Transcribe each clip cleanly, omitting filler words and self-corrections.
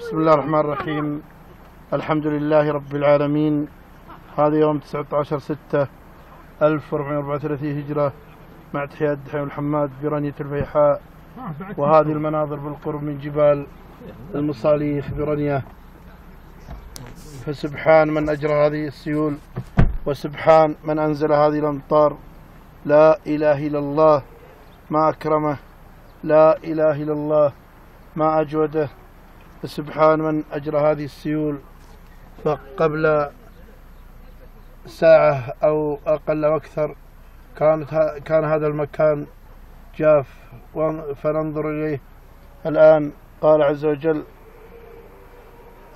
بسم الله الرحمن الرحيم. الحمد لله رب العالمين. هذا يوم 19/6/1434 هجرة، مع تحيات دحيم الحماد برنيه الفيحاء. وهذه المناظر بالقرب من جبال المصاليخ برنيه. فسبحان من أجرى هذه السيول، وسبحان من أنزل هذه الأمطار. لا إله إلا الله ما أكرمه، لا إله إلا الله ما أجوده. فسبحان من أجرى هذه السيول. فقبل ساعة أو أقل أو أكثر كان هذا المكان جاف، فننظر إليه الآن. قال عز وجل: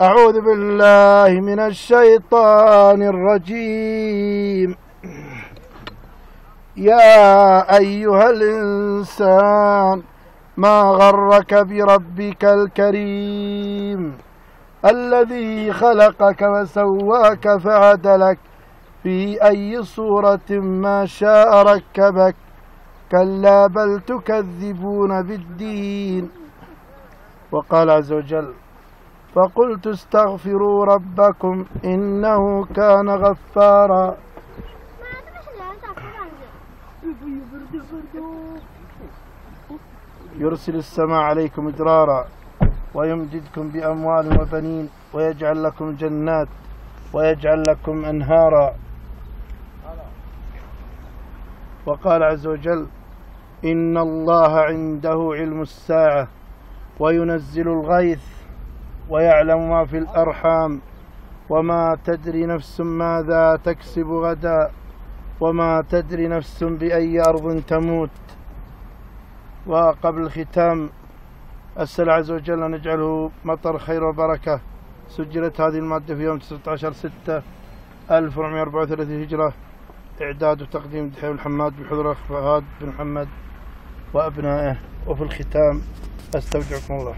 أعوذ بالله من الشيطان الرجيم. يا أيها الإنسان ما غرك بربك الكريم الذي خلقك وسواك فعدلك في أي صورة ما شاء ركبك. كلا بل تكذبون بالدين. وقال عز وجل: فقلت استغفروا ربكم إنه كان غفارا يرسل السماء عليكم مدرارا ويمددكم بأموال وبنين ويجعل لكم جنات ويجعل لكم أنهارا. وقال عز وجل: إن الله عنده علم الساعة وينزل الغيث ويعلم ما في الأرحام وما تدري نفس ماذا تكسب غدا وما تدري نفس بأي أرض تموت. وقبل الختام أسأل عز وجل أن يجعله مطر خير وبركة. سجلت هذه المادة في يوم 19/6/1434 هجرة. إعداد وتقديم دحيم الحماد بحضور الحماد بن محمد وأبنائه. وفي الختام أستودعكم الله.